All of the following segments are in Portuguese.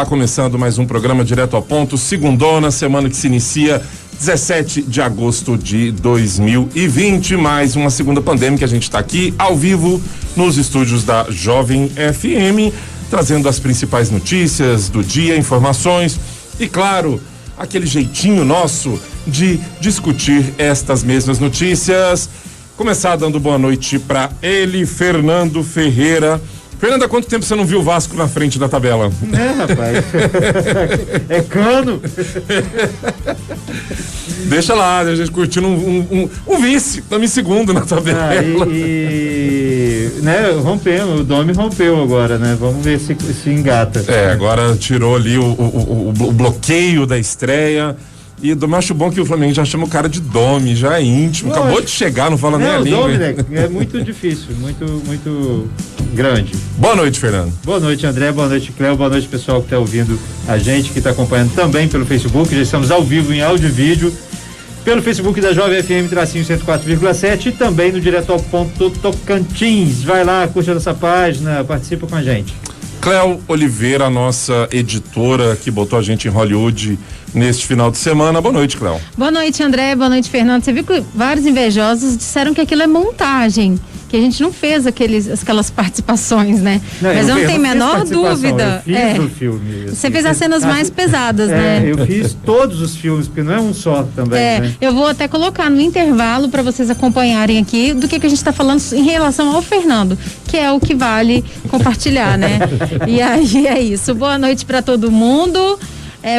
Está começando mais um programa Direto ao Ponto, segundona, semana que se inicia 17 de agosto de 2020, mais uma segunda pandêmica. A gente está aqui ao vivo nos estúdios da Jovem FM, trazendo as principais notícias do dia, informações e, claro, aquele jeitinho nosso de discutir estas mesmas notícias. Começar dando boa noite para ele, Fernando Ferreira. Fernando, há quanto tempo você não viu o Vasco na frente da tabela? Rapaz. É cano. Deixa lá, a gente curtindo um vice, estamos em segundo na tabela. Né, rompemos, o Domi rompeu agora, né? Vamos ver se engata. Agora tirou ali o bloqueio da estreia. E eu acho bom que o Flamengo já chama o cara de Domi, já é íntimo. Não, acabou de chegar, não fala nem a língua. Domi, é muito difícil, muito grande. Boa noite, Fernando. Boa noite, André, boa noite, Cléo, boa noite, pessoal que está ouvindo a gente, que está acompanhando também pelo Facebook. Já estamos ao vivo em áudio e vídeo pelo Facebook da Jovem FM, tracinho 104,7 e também no Direto ao Ponto Tocantins. Vai lá, curte a nossa página, participa com a gente. Cléo Oliveira, nossa editora que botou a gente em Hollywood neste final de semana. Boa noite, Cléo. Boa noite, André. Boa noite, Fernando. Você viu que vários invejosos disseram que aquilo é montagem, que a gente não fez aquelas participações, né? Mas eu não tenho a menor dúvida. Eu fiz o filme. Você fez as cenas mais pesadas, né? Eu fiz todos os filmes, porque não é um só também, né? Eu vou até colocar no intervalo para vocês acompanharem aqui do que a gente está falando em relação ao Fernando, que é o que vale compartilhar, né? E aí é isso. Boa noite para todo mundo.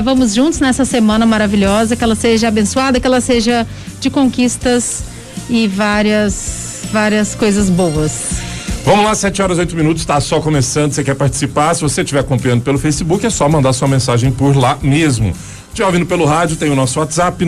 Vamos juntos nessa semana maravilhosa, que ela seja abençoada, que ela seja de conquistas e várias coisas boas. Vamos lá, 7h08, está só começando. Você quer participar? Se você estiver acompanhando pelo Facebook, é só mandar sua mensagem por lá mesmo. Estiver ouvindo pelo rádio, tem o nosso WhatsApp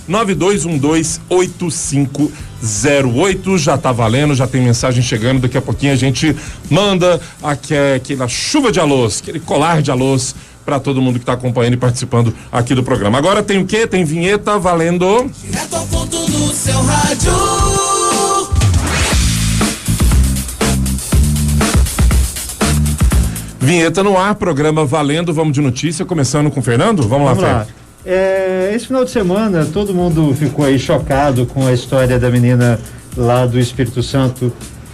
992128508. Já tá valendo, já tem mensagem chegando. Daqui a pouquinho a gente manda aquela chuva de alôs, aquele colar de alôs para todo mundo que está acompanhando e participando aqui do programa. Agora tem o quê? Tem vinheta valendo. Direto ao ponto no seu rádio. Vinheta no ar, programa valendo. Vamos de notícia, começando com o Fernando. Vamos lá, Fê. Esse final de semana todo mundo ficou aí chocado com a história da menina lá do Espírito Santo,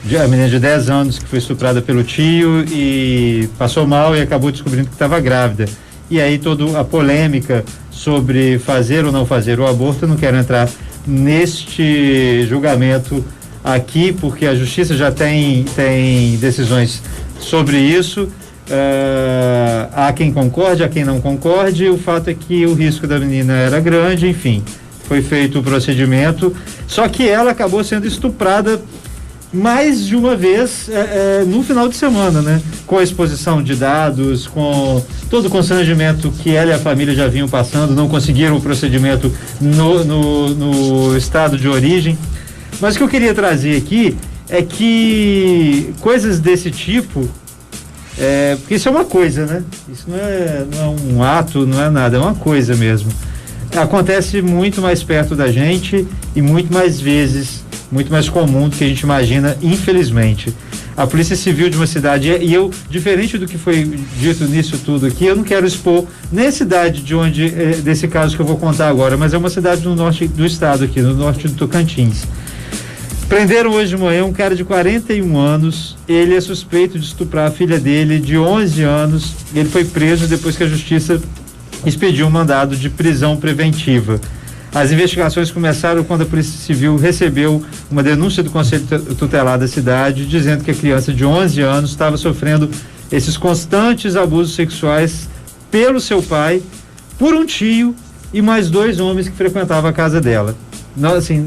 a menina de 10 anos que foi estuprada pelo tio e passou mal e acabou descobrindo que estava grávida. E aí toda a polêmica sobre fazer ou não fazer o aborto, eu não quero entrar neste julgamento aqui, porque a justiça já tem decisões sobre isso. Há quem concorde, há quem não concorde. O fato é que o risco da menina era grande, enfim, foi feito o procedimento, só que ela acabou sendo estuprada mais de uma vez no final de semana, né? Com a exposição de dados, com todo o constrangimento que ela e a família já vinham passando, não conseguiram o procedimento no estado de origem. Mas o que eu queria trazer aqui é que coisas desse tipo, porque isso é uma coisa, né? Isso não é um ato, não é nada, é uma coisa mesmo. Acontece muito mais perto da gente e muito mais vezes, muito mais comum do que a gente imagina, infelizmente. A Polícia Civil de uma cidade, e eu, diferente do que foi dito nisso tudo aqui, eu não quero expor nem a cidade desse caso que eu vou contar agora, mas é uma cidade no norte do estado aqui, no norte do Tocantins. Prenderam hoje de manhã um cara de 41 anos, ele é suspeito de estuprar a filha dele de 11 anos, ele foi preso depois que a justiça expediu um mandado de prisão preventiva. As investigações começaram quando a Polícia Civil recebeu uma denúncia do Conselho Tutelar da cidade, dizendo que a criança de 11 anos estava sofrendo esses constantes abusos sexuais pelo seu pai, por um tio e mais 2 homens que frequentavam a casa dela. Não, assim,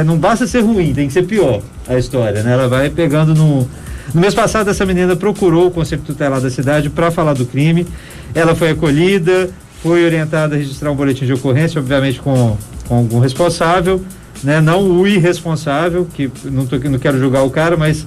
não basta ser ruim, tem que ser pior a história, né? Ela vai pegando no mês passado, essa menina procurou o Conselho Tutelar da cidade para falar do crime. Ela foi acolhida, foi orientada a registrar um boletim de ocorrência, obviamente com algum responsável, né? Não o irresponsável, que não quero julgar o cara, mas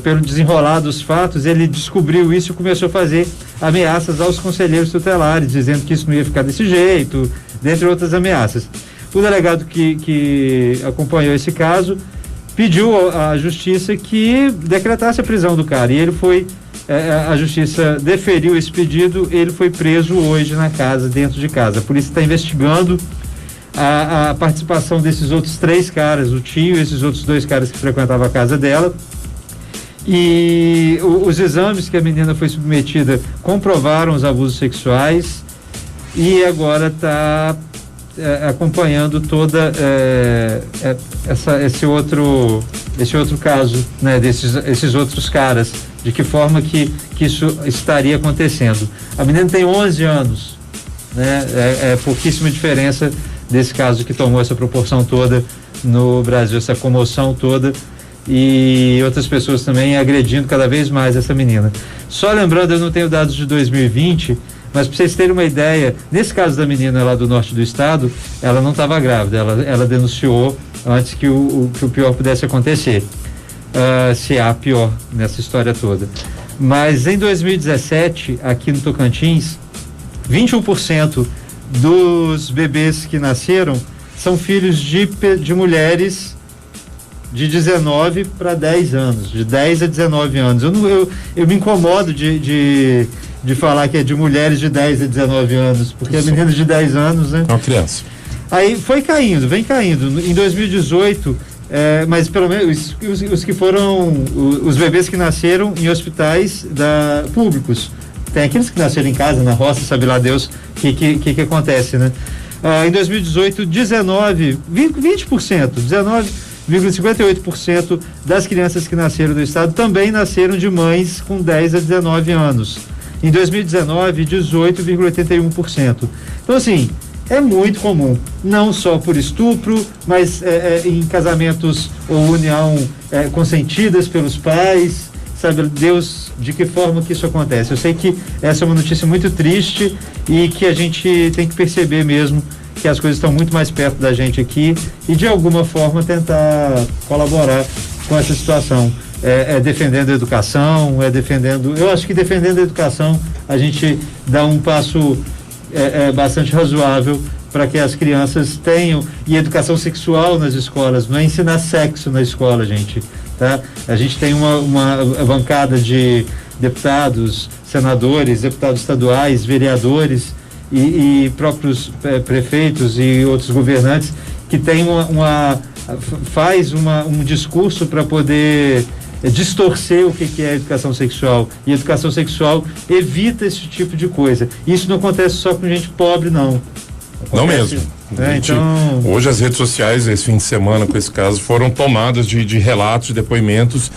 pelo desenrolar dos fatos, ele descobriu isso e começou a fazer ameaças aos conselheiros tutelares, dizendo que isso não ia ficar desse jeito, dentre outras ameaças. O delegado que acompanhou esse caso pediu à justiça que decretasse a prisão do cara. E ele foi, a justiça deferiu esse pedido, ele foi preso hoje na casa, dentro de casa. A polícia está investigando a participação desses outros 3 caras, o tio e esses outros 2 caras que frequentavam a casa dela. E os exames que a menina foi submetida comprovaram os abusos sexuais e agora está acompanhando toda esse outro caso, né, esses outros caras, de que forma que isso estaria acontecendo. A menina tem 11 anos, né, é pouquíssima diferença desse caso que tomou essa proporção toda no Brasil, essa comoção toda, e outras pessoas também agredindo cada vez mais essa menina. Só lembrando, eu não tenho dados de 2020, mas para vocês terem uma ideia, nesse caso da menina lá do norte do estado, ela não estava grávida, ela denunciou antes que o pior pudesse acontecer, se há pior nessa história toda. Mas em 2017, aqui no Tocantins, 21% dos bebês que nasceram são filhos de mulheres de 19 para 10 anos, de 10 a 19 anos. Eu me incomodo de falar que é de mulheres de 10 a 19 anos, porque é menina de 10 anos, né? É uma criança. Aí foi caindo, vem caindo. Em 2018, mas pelo menos os que foram, os bebês que nasceram em hospitais públicos. Tem aqueles que nasceram em casa, na roça, sabe lá Deus o que acontece, né? Em 2018, 19,58% das crianças que nasceram no estado também nasceram de mães com 10 a 19 anos. Em 2019, 18,81%. Então, assim, é muito comum, não só por estupro, mas em casamentos ou união consentidas pelos pais, sabe Deus de que forma que isso acontece. Eu sei que essa é uma notícia muito triste e que a gente tem que perceber mesmo que as coisas estão muito mais perto da gente aqui e de alguma forma tentar colaborar com essa situação. Defendendo a educação, eu acho que defendendo a educação a gente dá um passo bastante razoável para que as crianças tenham, e educação sexual nas escolas, não é ensinar sexo na escola, gente, tá? A gente tem uma bancada de deputados, senadores, deputados estaduais, vereadores e próprios prefeitos e outros governantes que tem faz um discurso para poder distorcer o que é educação sexual, e educação sexual evita esse tipo de coisa. Isso não acontece só com gente pobre, não. Não mesmo. Então... Hoje as redes sociais, esse fim de semana com esse caso, foram tomadas de relatos, de depoimentos.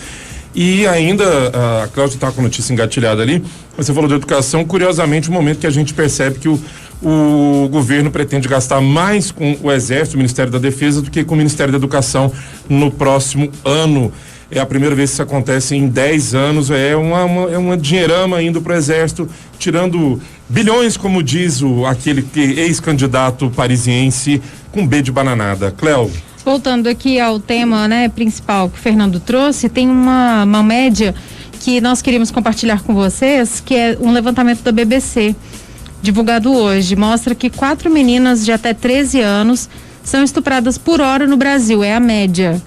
E ainda, a Cláudia está com a notícia engatilhada ali, você falou de educação, curiosamente o momento que a gente percebe que o governo pretende gastar mais com o Exército, o Ministério da Defesa, do que com o Ministério da Educação no próximo ano. É a primeira vez que isso acontece em 10 anos, é uma dinheirama indo para o Exército, tirando bilhões, como diz aquele ex-candidato parisiense, com B de bananada. Cléo. Voltando aqui ao tema, né, principal que o Fernando trouxe, tem uma média que nós queríamos compartilhar com vocês, que é um levantamento da BBC, divulgado hoje. Mostra que 4 meninas de até 13 anos são estupradas por hora no Brasil, é a média.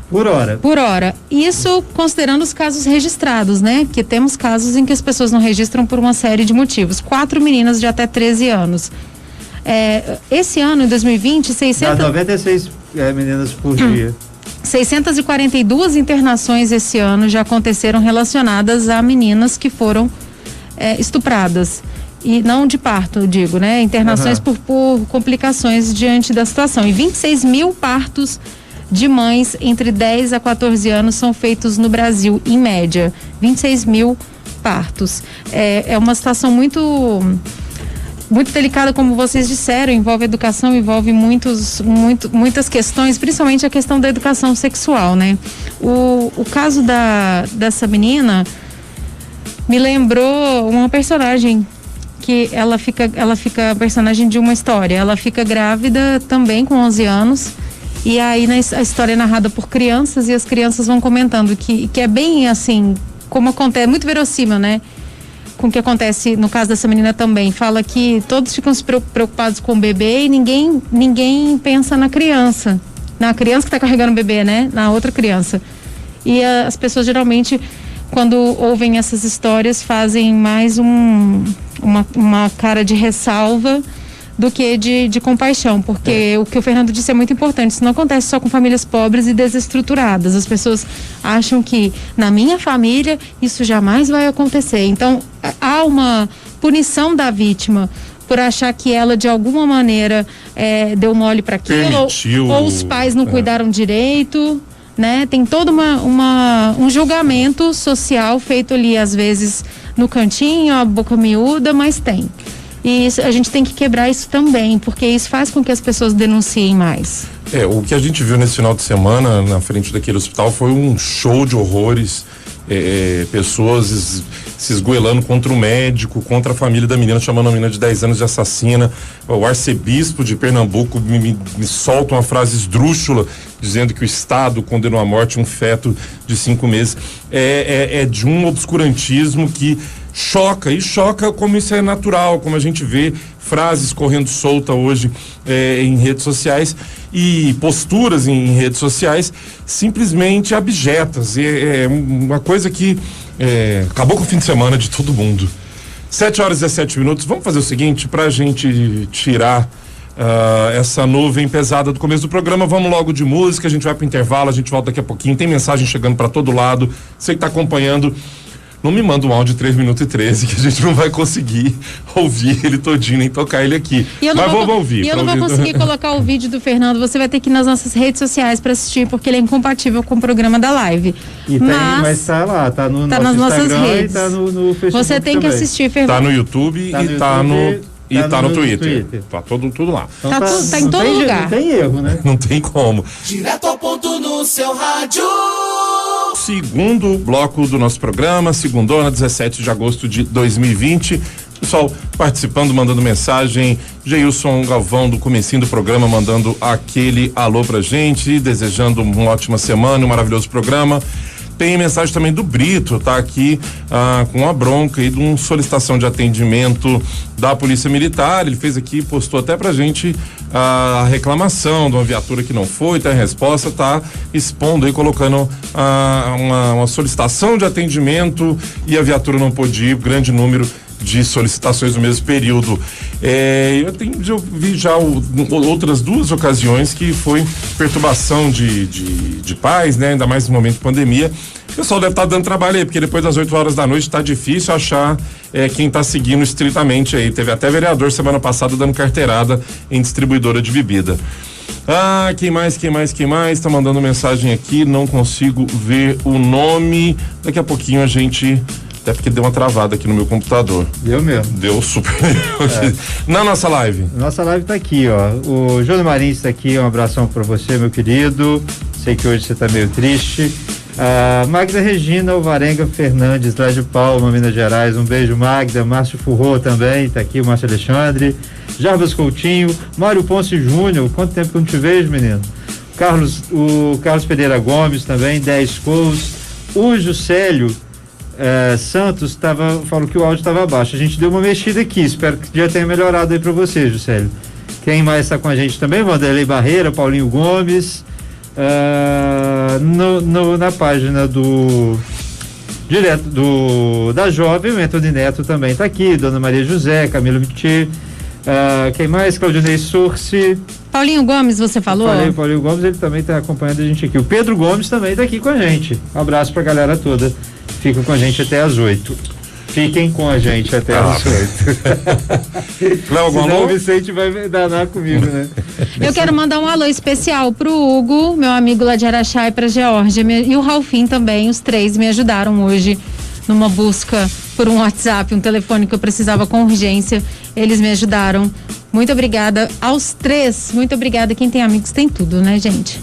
Por hora. Por hora. Isso considerando os casos registrados, né? Que temos casos em que as pessoas não registram por uma série de motivos. 4 meninas de até 13 anos. Esse ano, em 2020, 96 meninas por dia. 642 internações esse ano já aconteceram relacionadas a meninas que foram estupradas. E não de parto, eu digo, né? Internações por complicações diante da situação. E 26 mil partos de mães entre 10 a 14 anos são feitos no Brasil, em média. 26 mil partos. É uma situação muito delicada, como vocês disseram, envolve educação, envolve muitas questões, principalmente a questão da educação sexual, né? O caso dessa menina me lembrou uma personagem que ela fica personagem de uma história. Ela fica grávida também com 11 anos. E aí a história é narrada por crianças e as crianças vão comentando que é bem assim, como acontece, muito verossímil, né? Com o que acontece no caso dessa menina também. Fala que todos ficam preocupados com o bebê e ninguém pensa na criança. na criança que está carregando o bebê, né? Na outra criança. E as pessoas geralmente, quando ouvem essas histórias, fazem mais uma cara de ressalva do que de compaixão, porque o que o Fernando disse é muito importante. Isso não acontece só com famílias pobres e desestruturadas. As pessoas acham que na minha família isso jamais vai acontecer. Então há uma punição da vítima por achar que ela de alguma maneira deu mole para aquilo, ou os pais não cuidaram direito, né? Tem todo um julgamento social feito ali às vezes no cantinho, a boca miúda, mas tem. E isso, a gente tem que quebrar isso também, porque isso faz com que as pessoas denunciem mais. O que a gente viu nesse final de semana na frente daquele hospital foi um show de horrores, pessoas se esgoelando contra o médico, contra a família da menina, chamando a menina de 10 anos de assassina. O arcebispo de Pernambuco me solta uma frase esdrúxula, dizendo que o Estado condenou à morte um feto de 5 meses. É de um obscurantismo que choca como isso é natural, como a gente vê frases correndo solta hoje em redes sociais e posturas em redes sociais simplesmente abjetas. É uma coisa que acabou com o fim de semana de todo mundo. 7h17. Vamos fazer o seguinte, pra gente tirar essa nuvem pesada do começo do programa, vamos logo de música, a gente vai pro intervalo, a gente volta daqui a pouquinho, tem mensagem chegando pra todo lado, você que tá acompanhando, não me manda um áudio de 3 minutos e 13, que a gente não vai conseguir ouvir ele todinho, nem tocar ele aqui. Mas vamos ouvir. E eu não vou conseguir colocar o vídeo do Fernando, você vai ter que ir nas nossas redes sociais para assistir, porque ele é incompatível com o programa da live. Mas tá lá, tá no nas nosso nossas Instagram redes. E tá no Facebook. Você tem que assistir, Fernando. Tá no YouTube tá no Twitter. Tá tudo lá. Então tá em todo lugar. Não tem erro, né? Não tem como. Direto ao ponto no seu rádio. Segundo bloco do nosso programa, segundona, 17 de agosto de 2020. Pessoal participando, mandando mensagem. Geilson Galvão, do comecinho do programa, mandando aquele alô pra gente, desejando uma ótima semana, um maravilhoso programa. Tem mensagem também do Brito, tá aqui com a bronca e de uma solicitação de atendimento da Polícia Militar. Ele fez aqui, postou até pra gente a reclamação de uma viatura que não foi, tá em resposta, tá expondo aí, colocando uma solicitação de atendimento e a viatura não pôde ir, grande número de solicitações no mesmo período. Eu vi já outras 2 ocasiões que foi perturbação de paz, né? Ainda mais no momento de pandemia. O pessoal deve estar dando trabalho aí, porque depois das 8 horas da noite tá difícil achar quem está seguindo estritamente aí. Teve até vereador semana passada dando carteirada em distribuidora de bebida. Quem mais? Tá mandando mensagem aqui, não consigo ver o nome. Daqui a pouquinho a gente... Até porque deu uma travada aqui no meu computador. Deu mesmo. Deu super. Na nossa live. Nossa live tá aqui, ó. O Júnior Marins tá aqui, um abração pra você, meu querido. Sei que hoje você tá meio triste. Magda Regina Alvarenga Fernandes, lá de Palma, Minas Gerais. Um beijo, Magda. Márcio Furrô também, tá aqui, o Márcio Alexandre. Jarbas Coutinho, Mário Ponce Júnior. Quanto tempo que eu não te vejo, menino? O Carlos Pereira Gomes também, 10 gols. O Juscelio Santos falou que o áudio estava baixo. A gente deu uma mexida aqui, espero que já tenha melhorado aí para você, Juscelio. Quem mais está com a gente também? Vanderlei Barreira, Paulinho Gomes, na página da Jovem, o Antônio Neto também está aqui, Dona Maria José, Camilo Miti, quem mais? Claudinei Sursi. Paulinho Gomes, você falou? Falei, Paulinho Gomes, ele também está acompanhando a gente aqui. O Pedro Gomes também está aqui com a gente. Um abraço para a galera toda. Fica com a gente até às 8. Fiquem com a gente até às 8. Senão o Vicente vai danar comigo, né? Eu quero mandar um alô especial pro Hugo, meu amigo lá de Araxá, e pra Geórgia, e o Ralfim também. Os 3 me ajudaram hoje numa busca por um WhatsApp, um telefone que eu precisava com urgência. Eles me ajudaram. Muito obrigada aos 3. Muito obrigada. Quem tem amigos tem tudo, né, gente?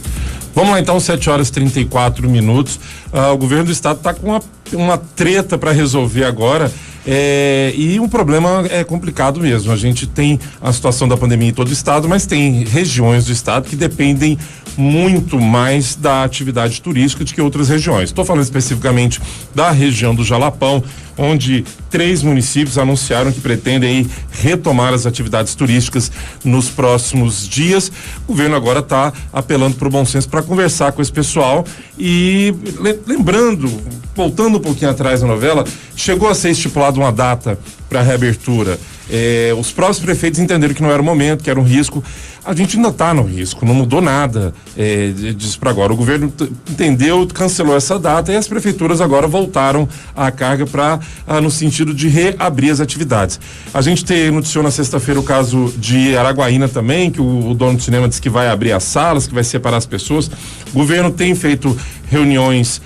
Vamos lá então, 7h34. O governo do estado está com uma treta para resolver agora. E um problema é complicado mesmo. A gente tem a situação da pandemia em todo o estado, mas tem regiões do estado que dependem muito mais da atividade turística do que outras regiões. Estou falando especificamente da região do Jalapão, onde 3 municípios anunciaram que pretendem aí retomar as atividades turísticas nos próximos dias. O governo agora está apelando para o bom senso para conversar com esse pessoal e lembrando, voltando um pouquinho atrás na novela, chegou a ser estipulada uma data para a reabertura. Os próprios prefeitos entenderam que não era o momento, que era um risco. A gente ainda está no risco, não mudou nada disso para agora. O governo entendeu, cancelou essa data e as prefeituras agora voltaram à carga no sentido de reabrir as atividades. A gente noticiou na sexta-feira o caso de Araguaína também, que o dono do cinema disse que vai abrir as salas, que vai separar as pessoas. O governo tem feito reuniões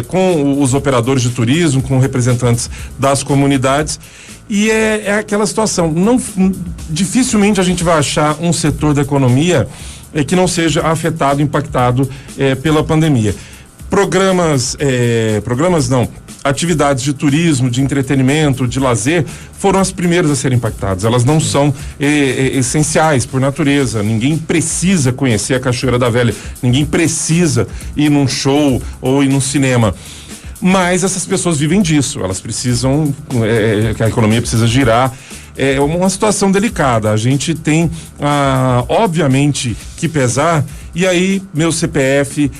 com os operadores de turismo, com representantes das comunidades. E é aquela situação, dificilmente a gente vai achar um setor da economia que não seja afetado, impactado pela pandemia. Atividades de turismo, de entretenimento, de lazer, foram as primeiras a serem impactadas. Elas não são essenciais por natureza. Ninguém precisa conhecer a Cachoeira da Velha, ninguém precisa ir num show ou ir num cinema. Mas essas pessoas vivem disso, elas precisam, que a economia precisa girar. É uma situação delicada. A gente tem, obviamente, que pesar. E aí, meu CPF,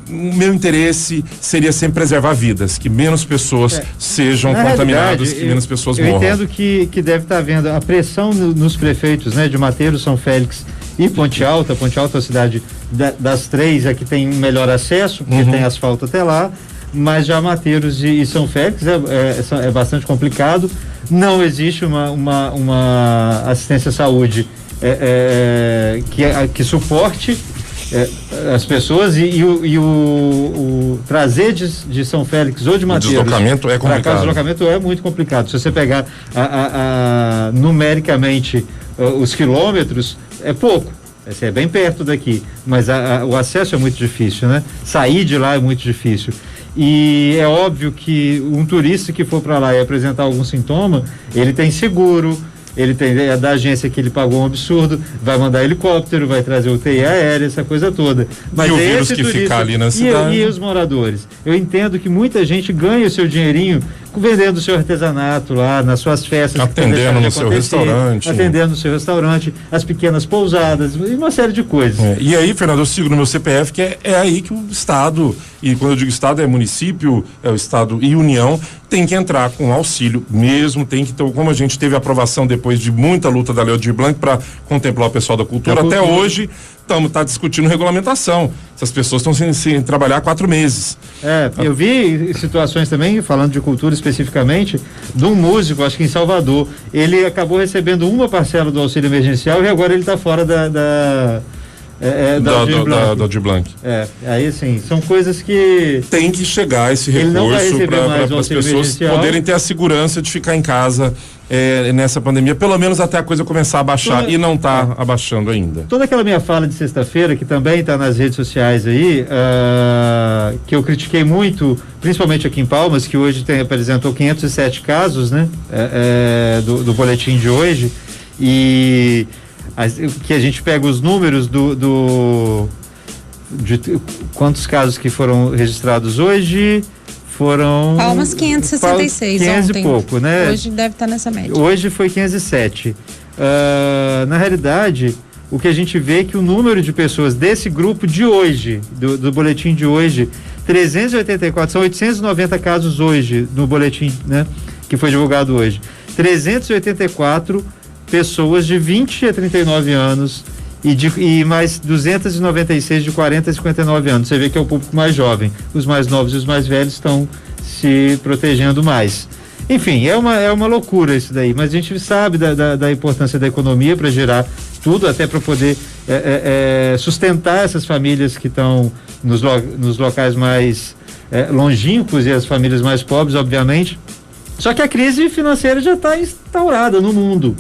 meu interesse seria sempre preservar vidas, que menos pessoas sejam contaminadas, que menos pessoas morram. Eu entendo que deve estar havendo a pressão nos prefeitos, né, de Mateiro, São Félix e Ponte Alta. Ponte Alta é a cidade das 3 que tem melhor acesso, porque tem asfalto até lá, mas já Mateiros e São Félix é bastante complicado. Não existe uma assistência à saúde que suporte as pessoas e o trazer de São Félix ou de Mateiros. O deslocamento é complicado. O deslocamento é muito complicado. Se você pegar numericamente os quilômetros, é pouco. É bem perto daqui, mas o acesso é muito difícil, né? Sair de lá é muito difícil. E é óbvio que um turista que for para lá e apresentar algum sintoma, ele tem seguro, ele tem da agência que ele pagou um absurdo, vai mandar helicóptero, vai trazer UTI aérea, essa coisa toda. Mas e o vírus que ficar ali na cidade. E os moradores. Eu entendo que muita gente ganha o seu dinheirinho vendendo o seu artesanato lá, nas suas festas. Atendendo no seu restaurante. Atendendo no seu restaurante, as pequenas pousadas e uma série de coisas. E aí, Fernando, eu sigo no meu CPF, que é aí que o Estado, e quando eu digo Estado é município, é o Estado e União, tem que entrar com auxílio mesmo, tem que ter, como a gente teve aprovação depois de muita luta da Lei Aldir Blanc para contemplar o pessoal da cultura, até hoje tá discutindo regulamentação. Essas pessoas estão sem trabalhar há 4 meses. Eu vi situações também, falando de cultura especificamente, de um músico, acho que em Salvador. Ele acabou recebendo uma parcela do auxílio emergencial e agora ele está fora da Aldir Blanc. Aí assim, são coisas que tem que chegar esse recurso para as pessoas poderem ter a segurança de ficar em casa nessa pandemia, pelo menos até a coisa começar a baixar, e não está abaixando ainda. Toda aquela minha fala de sexta-feira, que também está nas redes sociais aí, que eu critiquei muito, principalmente aqui em Palmas, que hoje apresentou 507 casos, né, do boletim de hoje, e que a gente pega os números de quantos casos que foram registrados hoje. Foram Palmas 566 500 ontem. E pouco, né? Hoje deve estar nessa média. Hoje foi 507. Na realidade, o que a gente vê é que o número de pessoas desse grupo de hoje, do boletim de hoje, 384, são 890 casos hoje no boletim, né, que foi divulgado hoje. 384 pessoas de 20 a 39 anos e mais 296 de 40 a 59 anos. Você vê que é o público mais jovem. Os mais novos e os mais velhos estão se protegendo mais. Enfim, é uma loucura isso daí, mas a gente sabe da importância da economia para gerar tudo, até para poder sustentar essas famílias que estão nos locais mais longínquos e as famílias mais pobres, obviamente. Só que a crise financeira já está instaurada no mundo.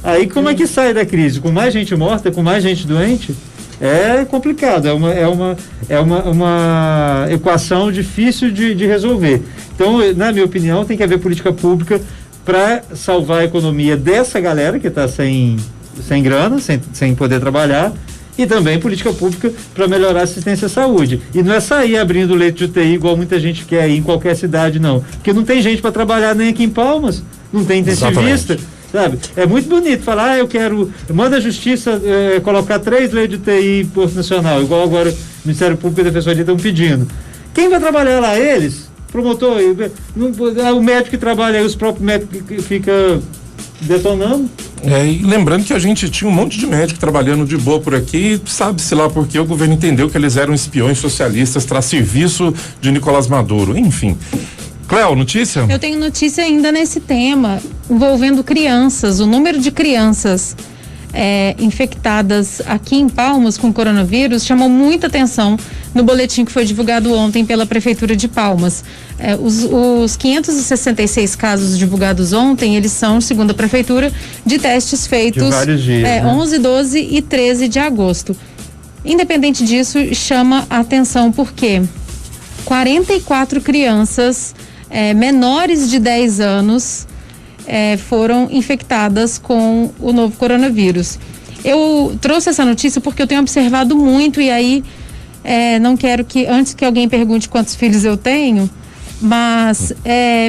Aí como é que sai da crise? Com mais gente morta, com mais gente doente? É complicado, é uma equação difícil de resolver. Então, na minha opinião, tem que haver política pública para salvar a economia dessa galera que está sem grana, sem poder trabalhar, e também política pública para melhorar a assistência à saúde. E não é sair abrindo leito de UTI igual muita gente quer ir em qualquer cidade, não. Porque não tem gente para trabalhar nem aqui em Palmas, não tem intensivista. Exatamente. Sabe? É muito bonito falar, eu quero, manda a justiça colocar 3 leitos de UTI em Porto Nacional, igual agora o Ministério Público e a Defensoria estão pedindo. Quem vai trabalhar lá? Eles? Promotor? O médico que trabalha aí, os próprios médicos que fica detonando. E lembrando que a gente tinha um monte de médico trabalhando de boa por aqui, sabe-se lá porque o governo entendeu que eles eram espiões socialistas para serviço de Nicolás Maduro, enfim. Cléo, notícia? Eu tenho notícia ainda nesse tema, envolvendo crianças. O número de crianças infectadas aqui em Palmas com coronavírus chamou muita atenção no boletim que foi divulgado ontem pela Prefeitura de Palmas. Os 566 casos divulgados ontem, eles são, segundo a Prefeitura, de testes feitos de vários dias, né? 11, 12 e 13 de agosto. Independente disso, chama a atenção porque 44 crianças menores de 10 anos foram infectadas com o novo coronavírus. Eu trouxe essa notícia porque eu tenho observado muito e aí não quero que, antes que alguém pergunte quantos filhos eu tenho, mas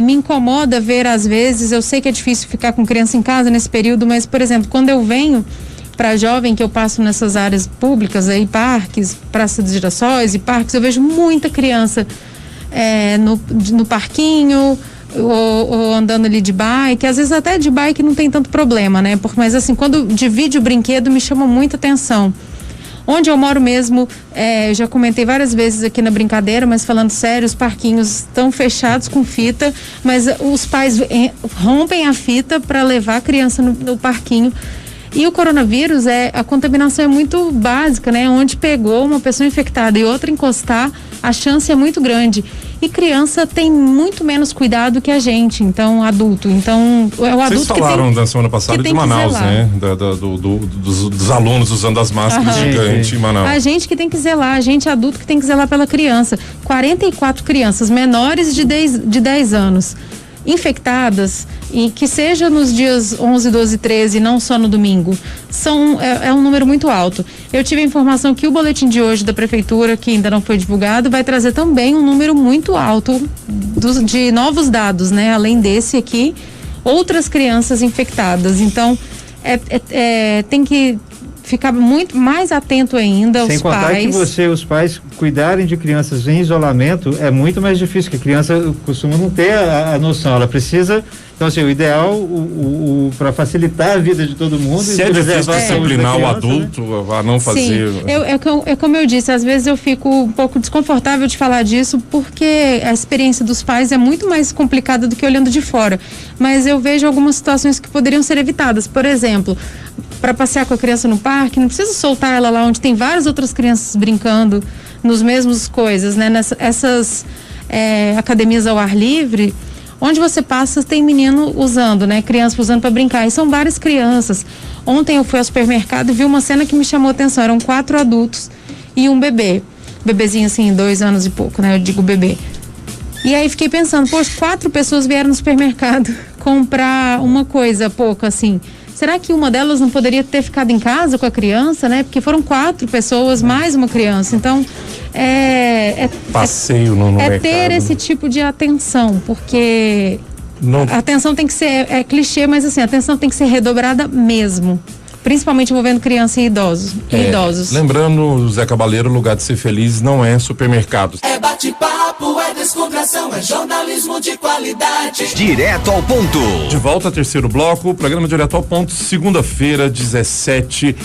me incomoda ver às vezes, eu sei que é difícil ficar com criança em casa nesse período, mas por exemplo, quando eu venho para jovem, que eu passo nessas áreas públicas aí, parques, Praça dos Girassóis e parques, eu vejo muita criança no parquinho ou andando ali de bike, às vezes até de bike não tem tanto problema, né? Mas assim, quando divide o brinquedo me chama muita atenção. Onde eu moro mesmo, já comentei várias vezes aqui na brincadeira, mas falando sério, os parquinhos estão fechados com fita, mas os pais rompem a fita para levar a criança no parquinho. E o coronavírus, a contaminação é muito básica, né? Onde pegou uma pessoa infectada e outra encostar, a chance é muito grande. E criança tem muito menos cuidado que a gente, então, adulto. Então, é o adulto. Vocês falaram da semana passada de Manaus, né? Dos alunos usando as máscaras gigantes em Manaus. A gente que tem que zelar, a gente adulto que tem que zelar pela criança. 44 crianças menores de 10 anos infectadas, e que seja nos dias 11, 12 e 13, não só no domingo, é um número muito alto. Eu tive a informação que o boletim de hoje da Prefeitura, que ainda não foi divulgado, vai trazer também um número muito alto de novos dados, né? Além desse aqui, outras crianças infectadas. Então, tem que ficar muito mais atento ainda aos pais. Sem contar que os pais cuidarem de crianças em isolamento é muito mais difícil, porque a criança costuma não ter a noção, ela precisa. Então, assim, o ideal para facilitar a vida de todo mundo. Se é difícil disciplinar o adulto, né? A não fazer. Sim, como eu disse, às vezes eu fico um pouco desconfortável de falar disso, porque a experiência dos pais é muito mais complicada do que olhando de fora. Mas eu vejo algumas situações que poderiam ser evitadas. Por exemplo, para passear com a criança no parque, não precisa soltar ela lá onde tem várias outras crianças brincando nos mesmos coisas, né? Essas academias ao ar livre, onde você passa, tem menino usando, né? Criança usando para brincar, e são várias crianças. Ontem eu fui ao supermercado e vi uma cena que me chamou a atenção, eram 4 adultos e um bebezinho assim, 2 anos e pouco, né? Eu digo bebê. E aí fiquei pensando, poxa, 4 pessoas vieram no supermercado comprar uma coisa pouco assim. Será que uma delas não poderia ter ficado em casa com a criança, né? Porque foram 4 pessoas mais uma criança. Então, passeio no mercado. Ter esse tipo de atenção, porque a atenção tem que ser, clichê, mas assim, a atenção tem que ser redobrada mesmo. Principalmente envolvendo criança e idosos. Lembrando, Zé Cabaleiro, o lugar de ser feliz não é supermercados. É bate-papo, é descontração, é jornalismo de qualidade. Direto ao ponto. De volta ao terceiro bloco, programa Direto ao Ponto, segunda-feira, 17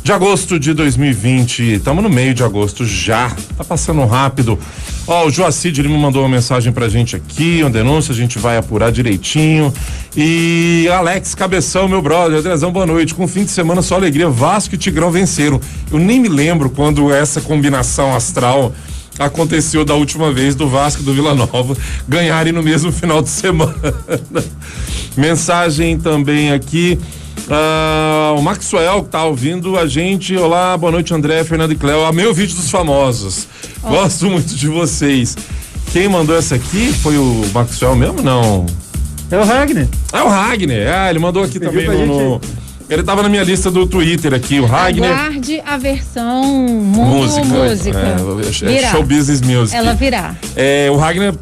de agosto de 2020. Estamos no meio de agosto já. Tá passando rápido. O Joacir Lima mandou uma mensagem pra gente aqui, uma denúncia, a gente vai apurar direitinho. E Alex Cabeção, meu brother, Andrezão, boa noite. Com o fim de semana só alegria, Vasco e Tigrão venceram. Eu nem me lembro quando essa combinação astral aconteceu da última vez do Vasco e do Vila Nova ganharem no mesmo final de semana. Mensagem também aqui O Maxwell que tá ouvindo a gente. Olá, boa noite, André, Fernando e Cléo. Amei o vídeo dos famosos. Gosto muito de vocês. Quem mandou essa aqui foi o Maxwell mesmo? Não. É o Ragner. É o Ragner. Ele mandou aqui também no... Ele tava na minha lista do Twitter aqui, o Ragner. Aguarde a versão música. Show Business Music. Ela virá. O Ragner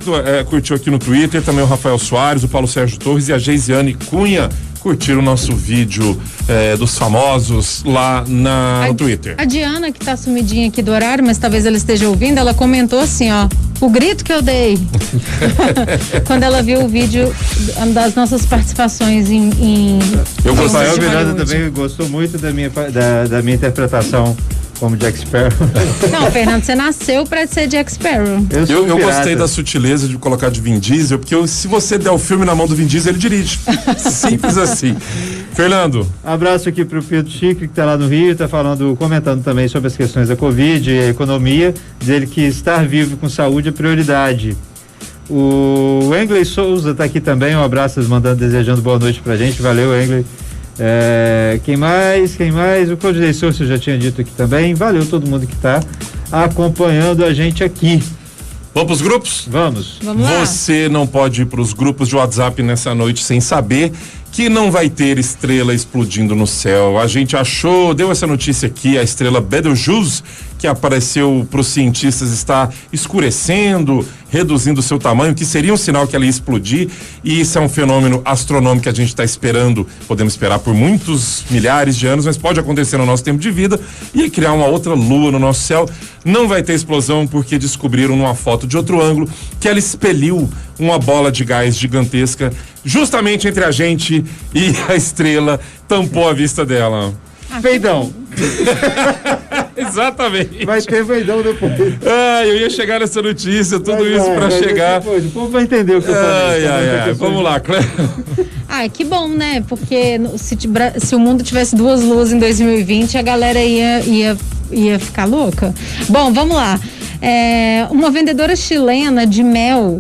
curtiu aqui no Twitter, também o Rafael Soares, o Paulo Sérgio Torres e a Geisiane Cunha curtiram o nosso vídeo dos famosos lá no Twitter. A Diana, que tá sumidinha aqui do horário, mas talvez ela esteja ouvindo, ela comentou assim, ó, o grito que eu dei quando ela viu o vídeo das nossas participações em o Rafael Miranda também gostou muito da minha interpretação como Jack Sparrow. Não, Fernando, você nasceu pra ser Jack Sparrow. Eu gostei da sutileza de colocar de Vin Diesel, porque se você der o filme na mão do Vin Diesel, ele dirige. Simples assim. Fernando. Abraço aqui pro Pedro Chico, que tá lá no Rio, tá comentando também sobre as questões da Covid e a economia, dele que estar vivo com saúde é prioridade. O Engley Souza tá aqui também, um abraço, desejando boa noite pra gente, valeu, Engley. Quem mais? O Claudinei Souza eu já tinha dito aqui também. Valeu todo mundo que está acompanhando a gente aqui. Vamos pros grupos? Vamos lá. Você não pode ir pros grupos de WhatsApp nessa noite sem saber que não vai ter estrela explodindo no céu. A gente deu essa notícia aqui, a estrela Betelgeuse, que apareceu para os cientistas, está escurecendo, reduzindo o seu tamanho, que seria um sinal que ela ia explodir, e isso é um fenômeno astronômico que a gente está esperando, podemos esperar por muitos milhares de anos, mas pode acontecer no nosso tempo de vida e criar uma outra lua no nosso céu. Não vai ter explosão porque descobriram numa foto de outro ângulo que ela expeliu uma bola de gás gigantesca justamente entre a gente e a estrela, tampou a vista dela. Peidão. Exatamente. Vai ter peidão depois. Eu ia chegar nessa notícia, tudo isso para chegar. Depois, o povo vai entender o que eu falei. Vamos lá, Cléo. Que bom, né? Porque se o mundo tivesse duas luas em 2020, a galera ia ficar louca. Bom, vamos lá. Uma vendedora chilena de mel,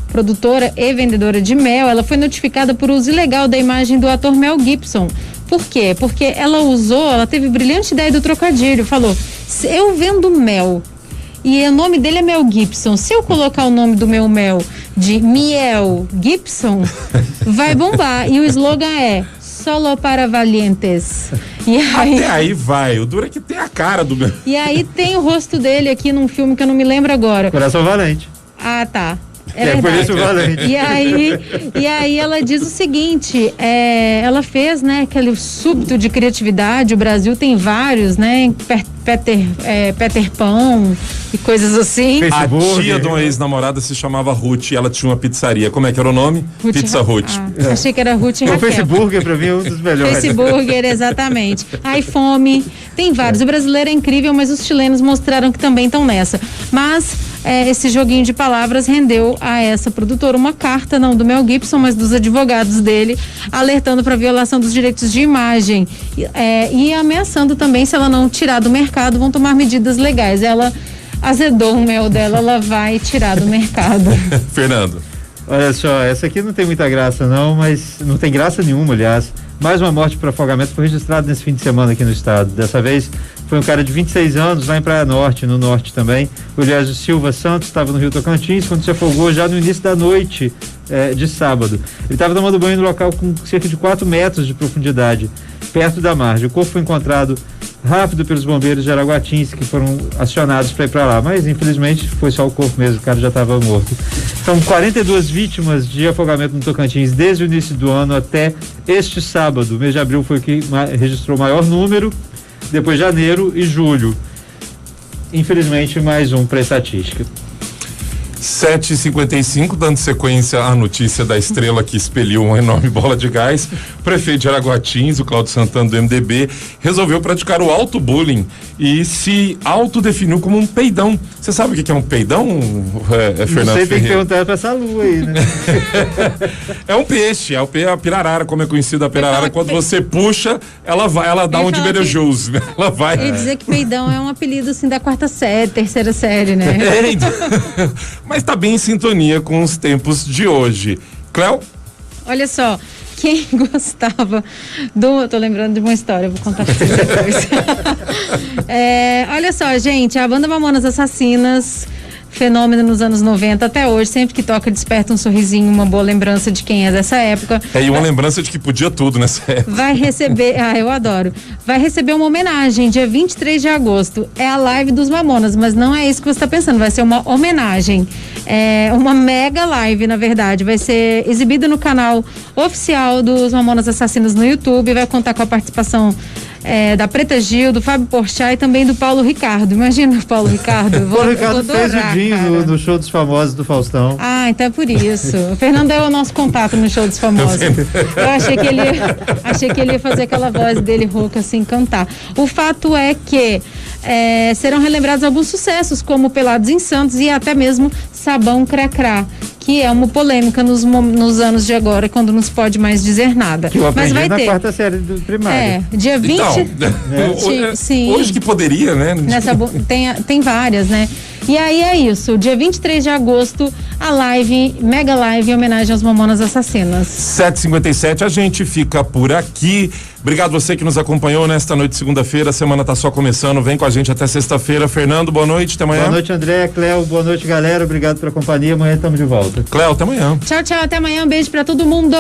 produtora e vendedora de mel, ela foi notificada por uso ilegal da imagem do ator Mel Gibson. Por quê? Porque ela teve brilhante ideia do trocadilho, falou, eu vendo mel e o nome dele é Mel Gibson, se eu colocar o nome do meu mel de Miel Gibson, vai bombar, e o slogan é solo para valientes. E aí, até aí vai, o duro é que tem a cara do meu. E aí tem o rosto dele aqui num filme que eu não me lembro agora. Coração Valente. Tá. Por isso valente. E aí ela diz o seguinte, ela fez, né, aquele súbito de criatividade, o Brasil tem vários, né, Peter Pan e coisas assim. Facebook. A tia de uma ex-namorada se chamava Ruth e ela tinha uma pizzaria. Como é que era o nome? Pizza Ruth. Achei que era Ruth e Raquel. O Facebook pra mim é um dos melhores. Facebook, exatamente. iFome, tem vários. O brasileiro é incrível, mas os chilenos mostraram que também estão nessa. Mas esse joguinho de palavras rendeu a essa produtora uma carta, não do Mel Gibson, mas dos advogados dele, alertando para violação dos direitos de imagem e ameaçando também, se ela não tirar do mercado, vão tomar medidas legais. Ela azedou o mel dela, ela vai tirar do mercado. Fernando. Olha só, essa aqui não tem muita graça não, mas não tem graça nenhuma, aliás. Mais uma morte por afogamento foi registrada nesse fim de semana aqui no estado. Dessa vez foi um cara de 26 anos lá em Praia Norte, no norte também. O Eliésio Silva Santos estava no Rio Tocantins quando se afogou já no início da noite de sábado. Ele estava tomando banho no local com cerca de 4 metros de profundidade, perto da margem. O corpo foi encontrado rápido pelos bombeiros de Araguatins, que foram acionados para ir para lá, mas infelizmente foi só o corpo mesmo, o cara já estava morto. São 42 vítimas de afogamento no Tocantins desde o início do ano até este sábado. O mês de abril foi o que registrou o maior número, depois janeiro e julho. Infelizmente, mais um para a estatística. 7h55, dando sequência à notícia da estrela que expeliu uma enorme bola de gás, o prefeito de Araguatins, o Cláudio Santana do MDB, resolveu praticar o auto-bullying e se autodefiniu como um peidão. Você sabe o que é um peidão, Fernando? Você tem que perguntar pra essa lua aí, né? É um peixe, a pirarara, como é conhecida a pirarara, quando você puxa, ela dá um de Betelgeuse, ela vai. Eu ia dizer que peidão é um apelido assim da quarta série, terceira série, né? Mas tá bem em sintonia com os tempos de hoje. Cléo? Olha só, quem gostava do... Tô lembrando de uma história, vou contar pra vocês depois. Olha só, gente, a banda Mamonas Assassinas, fenômeno nos anos 90 até hoje, sempre que toca desperta um sorrisinho, uma boa lembrança de quem é dessa época. E uma lembrança de que podia tudo nessa época. Vai receber, eu adoro, vai receber uma homenagem dia 23 de agosto, é a live dos Mamonas, mas não é isso que você está pensando, vai ser uma homenagem, uma mega live, na verdade, vai ser exibida no canal oficial dos Mamonas Assassinas no YouTube, vai contar com a participação da Preta Gil, do Fábio Porchat e também do Paulo Ricardo. Imagina o Paulo Ricardo. O Paulo Ricardo fez o Dinho no Show dos Famosos do Faustão. Ah, então é por isso. O Fernando é o nosso contato no Show dos Famosos. Eu achei que ele ia fazer aquela voz dele rouca assim, cantar. O fato é que serão relembrados alguns sucessos, como Pelados em Santos e até mesmo Sabão Cracrá, que é uma polêmica nos anos de agora, quando não se pode mais dizer nada. Que eu aprendi mas vai na ter. Quarta série do primário. Dia 20. Então, sim. Hoje que poderia, né? Tem várias, né? E aí é isso, dia 23 de agosto, a live, mega live em homenagem aos Mamonas Assassinas. 7h57, a gente fica por aqui. Obrigado você que nos acompanhou nesta noite de segunda-feira, a semana tá só começando, vem com a gente até sexta-feira. Fernando, boa noite, até amanhã. Boa noite, André, Cléo, boa noite, galera, obrigado pela companhia, amanhã estamos de volta. Cléo, até amanhã. Tchau, tchau, até amanhã, um beijo pra todo mundo.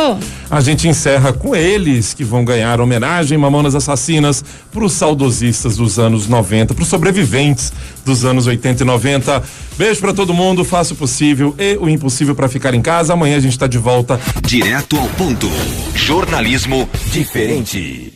A gente encerra com eles, que vão ganhar homenagem, Mamonas Assassinas, pros saudosistas dos anos 90, pros sobreviventes dos anos 80 e 90. Beijo pra todo mundo, faça o possível e o impossível pra ficar em casa. Amanhã a gente tá de volta. Direto ao ponto. Jornalismo diferente.